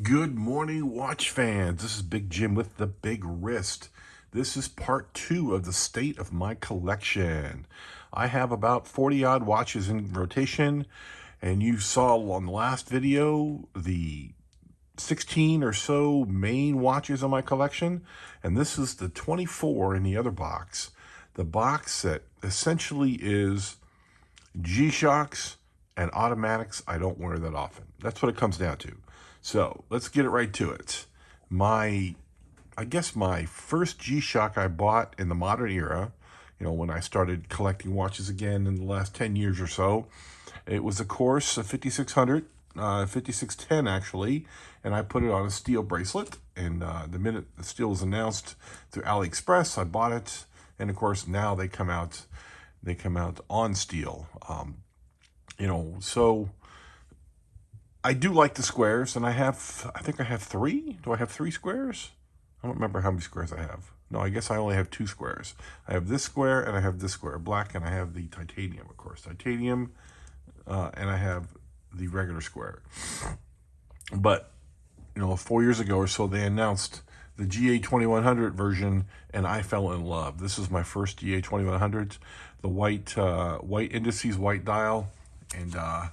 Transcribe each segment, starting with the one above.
Good morning, watch fans. This is Big Jim with the Big Wrist. This is part 2 of the state of my collection. I have about 40 odd watches in rotation, and you saw on the last video the 16 or so main watches in my collection, and this is the 24 in the other box. The box that essentially is G-Shocks and automatics I don't wear that often. That's what it comes down to. So let's get it right to it. I guess my first G-Shock I bought in the modern era, when I started collecting watches again in the last 10 years or so, it was of course a 5600, 5610 actually, and I put it on a steel bracelet. And the minute the steel was announced through AliExpress, I bought it. And of course now they come out on steel. So I do like the squares, and I think I have 3. Do I have 3 squares? I don't remember how many squares I have. No, I guess I only have 2 squares. I have this square and I have this square, black, and I have the titanium, of course. Titanium, and I have the regular square. But, 4 years ago or so, they announced the GA2100 version, and I fell in love. This is my first GA2100, the white indices, white dial, and I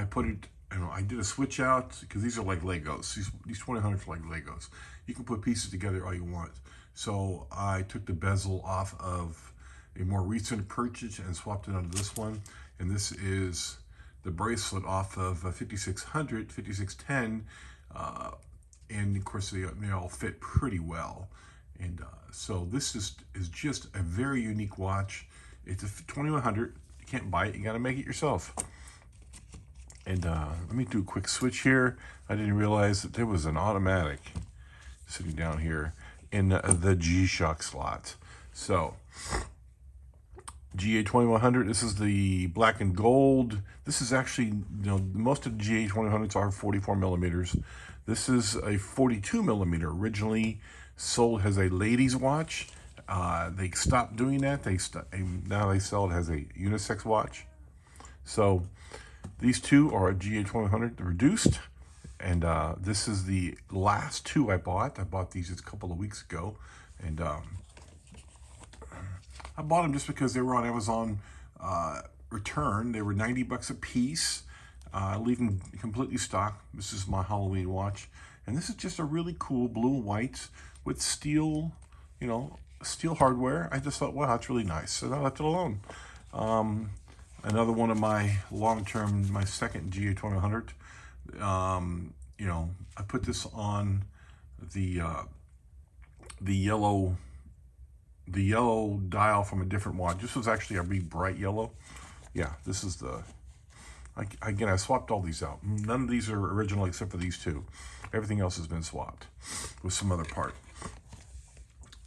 put it, I did a switch out, because these are like Legos. These 2000s are like Legos. You can put pieces together all you want. So I took the bezel off of a more recent purchase and swapped it onto this one. And this is the bracelet off of 5600, 5610. And of course they all fit pretty well. And so this is just a very unique watch. It's a 2100. You can't buy it, you got to make it yourself. And let me do a quick switch here. I didn't realize that there was an automatic sitting down here in the G-Shock slot. So GA2100, this is the black and gold. This is actually, most of the GA2100s are 44 millimeters. This is a 42 millimeter, originally sold as a ladies watch. They stopped doing that. Now they sell it as a unisex watch. So these two are a GA2100 reduced, and this is the last 2 I bought. I bought these just a couple of weeks ago, and I bought them just because they were on Amazon return. They were 90 bucks a piece, leaving completely stock. This is my Halloween watch, and this is just a really cool blue and white with steel, steel hardware. I just thought, wow, that's really nice, so I left it alone. Another one of my long-term, my second GA2100. I put this on the yellow dial from a different watch. This was actually a really bright yellow. Yeah, this is again, I swapped all these out. None of these are original except for these 2. Everything else has been swapped with some other part.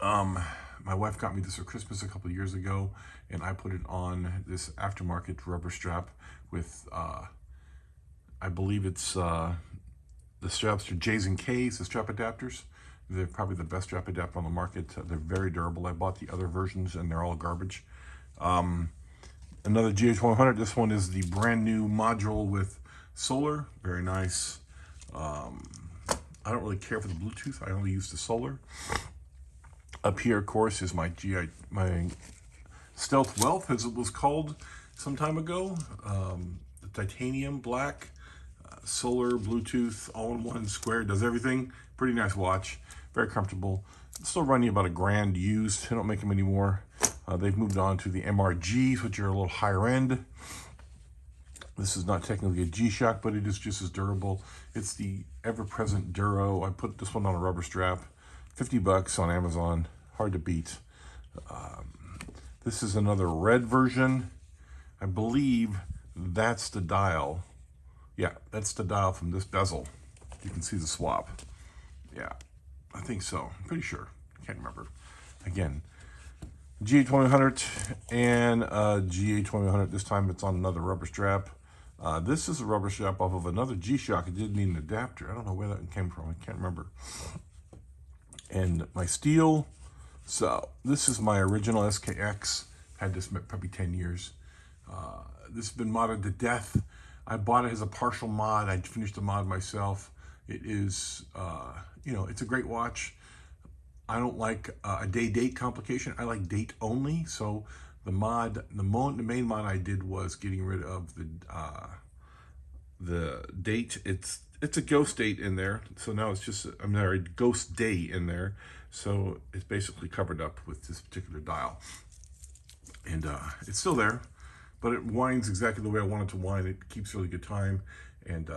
My wife got me this for Christmas a couple of years ago, and I put it on this aftermarket rubber strap with, I believe it's, the straps are J's and K's, the strap adapters. They're probably the best strap adapter on the market. They're very durable. I bought the other versions, and they're all garbage. Another GH100. This one is the brand new module with solar. Very nice. I don't really care for the Bluetooth. I only use the solar. Up here, of course, is my Stealth Wealth, as it was called some time ago. The titanium black, solar, Bluetooth, all-in-one, square, does everything. Pretty nice watch, very comfortable. Still running about $1,000 used. They don't make them anymore. They've moved on to the MRGs, which are a little higher end. This is not technically a G-Shock, but it is just as durable. It's the ever-present Duro. I put this one on a rubber strap. 50 bucks on Amazon, hard to beat. This is another red version. I believe that's the dial. Yeah, that's the dial from this bezel. You can see the swap. Yeah, I think so. I'm pretty sure. Can't remember. Again, GA2100 and GA2100. This time it's on another rubber strap. This is a rubber strap off of another G-Shock. It did need an adapter. I don't know where that came from. I can't remember. And my steel. So this is my original SKX. Had this probably 10 years. This has been modded to death. I bought it as a partial mod. I finished the mod myself. It is, you know, it's a great watch. I don't like a day-date complication. I like date only. So the main mod I did was getting rid of the date. It's a ghost date in there. So now it's just, I'm sorry, ghost day in there. So it's basically covered up with this particular dial. And it's still there, but it winds exactly the way I want it to wind. It keeps really good time. And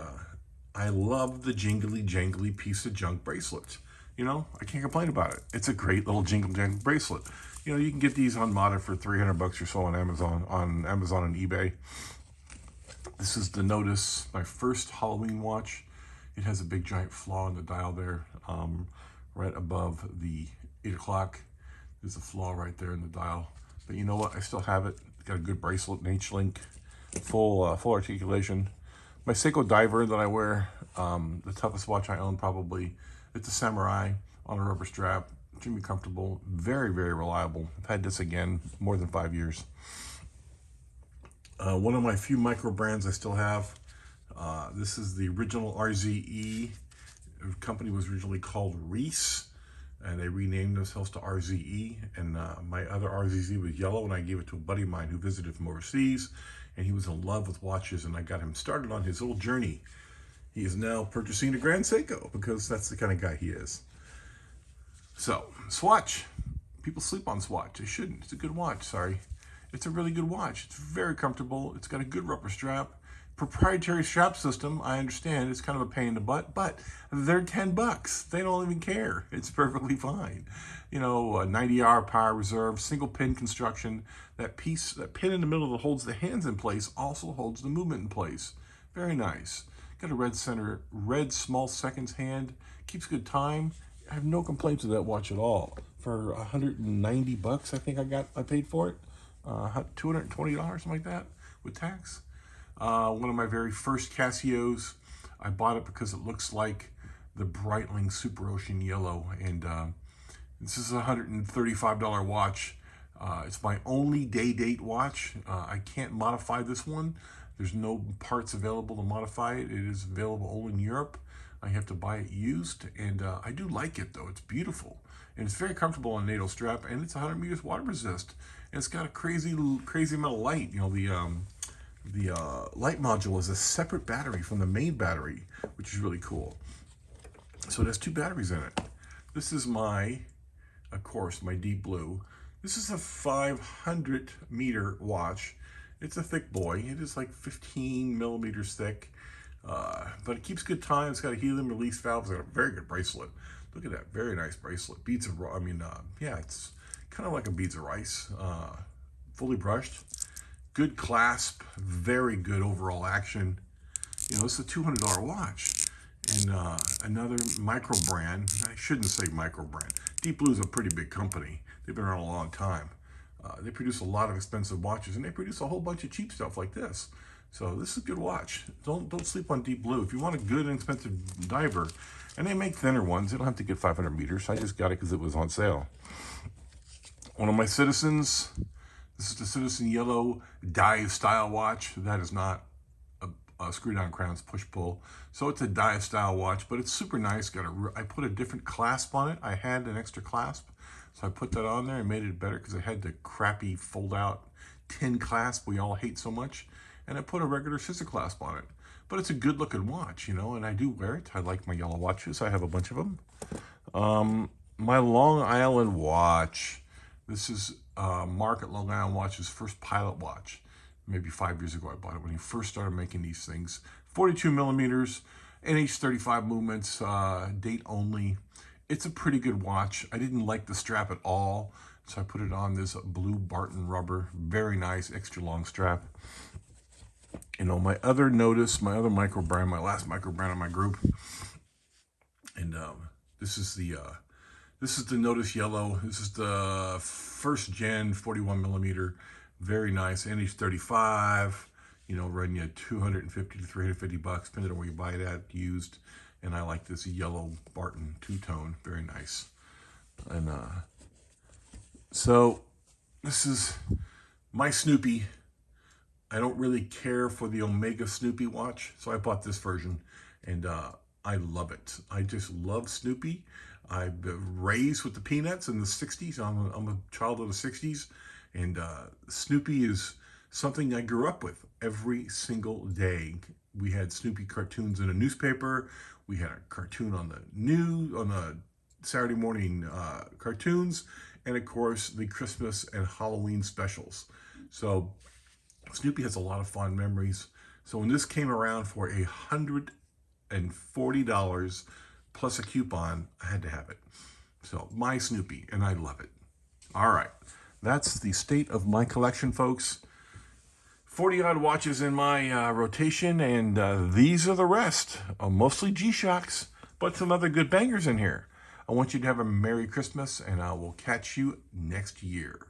I love the jingly jangly piece of junk bracelet. You know, I can't complain about it. It's a great little jingle jangle bracelet. You know, you can get these on Modded for 300 bucks or so on Amazon and eBay. This is the Notice, my first Halloween watch. It has a big giant flaw in the dial there, right above the 8 o'clock. There's a flaw right there in the dial. But you know what? I still have it. It's got a good bracelet, an H-link, full articulation. My Seiko diver that I wear, the toughest watch I own probably. It's a Samurai on a rubber strap. Extremely comfortable, very, very reliable. I've had this again more than 5 years. One of my few micro brands I still have. This is the original RZE. The company was originally called Reese, and they renamed themselves to RZE. And my other RZE was yellow, and I gave it to a buddy of mine who visited from overseas, and he was in love with watches, and I got him started on his little journey. He is now purchasing a Grand Seiko because that's the kind of guy he is. So, Swatch. People sleep on Swatch. They shouldn't. It's a good watch, sorry. It's a really good watch. It's very comfortable. It's got a good rubber strap. Proprietary strap system, I understand. It's kind of a pain in the butt, but they're 10 bucks. They don't even care. It's perfectly fine. You know, a 90-hour power reserve, single pin construction. That pin in the middle that holds the hands in place also holds the movement in place. Very nice. Got a red small seconds hand. Keeps good time. I have no complaints with that watch at all. For 190 bucks, I think I paid for it. $220, something like that, with tax. One of my very first Casios. I bought it because it looks like the Breitling Super Ocean Yellow, and this is a $135 watch. It's my only day-date watch. I can't modify this one. There's no parts available to modify it. It is available only in Europe. I have to buy it used, and I do like it though. It's beautiful, and it's very comfortable on a NATO strap, and it's 100 meters water resist. And it's got a crazy amount of light. You know, the light module is a separate battery from the main battery, which is really cool. So it has 2 batteries in it. This is my, of course, my deep blue. This is a 500 meter watch. It's a thick boy. It is like 15 millimeters thick, but it keeps good time. It's got a helium release valve. It's got a very good bracelet. Look at that, very nice bracelet. Beads of, yeah, it's kind of like a beads of rice. Fully brushed, good clasp, very good overall action. You know, it's a $200 watch. And another micro brand, I shouldn't say micro brand. Deep Blue is a pretty big company. They've been around a long time. They produce a lot of expensive watches, and they produce a whole bunch of cheap stuff like this. So this is a good watch. Don't sleep on Deep Blue. If you want a good and expensive diver, and they make thinner ones, you don't have to get 500 meters. I just got it because it was on sale. One of my Citizens, this is the Citizen Yellow dive style watch. That is not a screw down crowns push pull. So it's a dive style watch, but it's super nice. I put a different clasp on it. I had an extra clasp, so I put that on there and made it better because I had the crappy fold out tin clasp we all hate so much. And I put a regular scissor clasp on it. But it's a good looking watch, you know, and I do wear it. I like my yellow watches. I have a bunch of them. My Long Island watch. This is Mark at Long Island Watch's first pilot watch. Maybe 5 years ago I bought it when he first started making these things. 42 millimeters, NH35 movements, date only. It's a pretty good watch. I didn't like the strap at all, so I put it on this blue Barton rubber. Very nice, extra long strap. You know, my other micro brand, my last micro brand in my group, and this is the Notice Yellow. This is the first gen 41 millimeter. Very nice, NH35, you know, running you 250 to 350 bucks, depending on where you buy it at, used. And I like this yellow Barton two-tone, very nice. And so this is my Snoopy. I don't really care for the Omega Snoopy watch, so I bought this version. And I love it. I just love Snoopy. I've been raised with the Peanuts in the 60s. I'm a child of the 60s. And Snoopy is something I grew up with every single day. We had Snoopy cartoons in a newspaper. We had a cartoon on the Saturday morning cartoons. And of course, the Christmas and Halloween specials. So Snoopy has a lot of fond memories. So when this came around for $140 plus a coupon, I had to have it. So my Snoopy, and I love it. All right, that's the state of my collection, folks. 40 odd watches in my rotation, and these are the rest. Mostly G-Shocks, but some other good bangers in here. I want you to have a Merry Christmas, and I will catch you next year.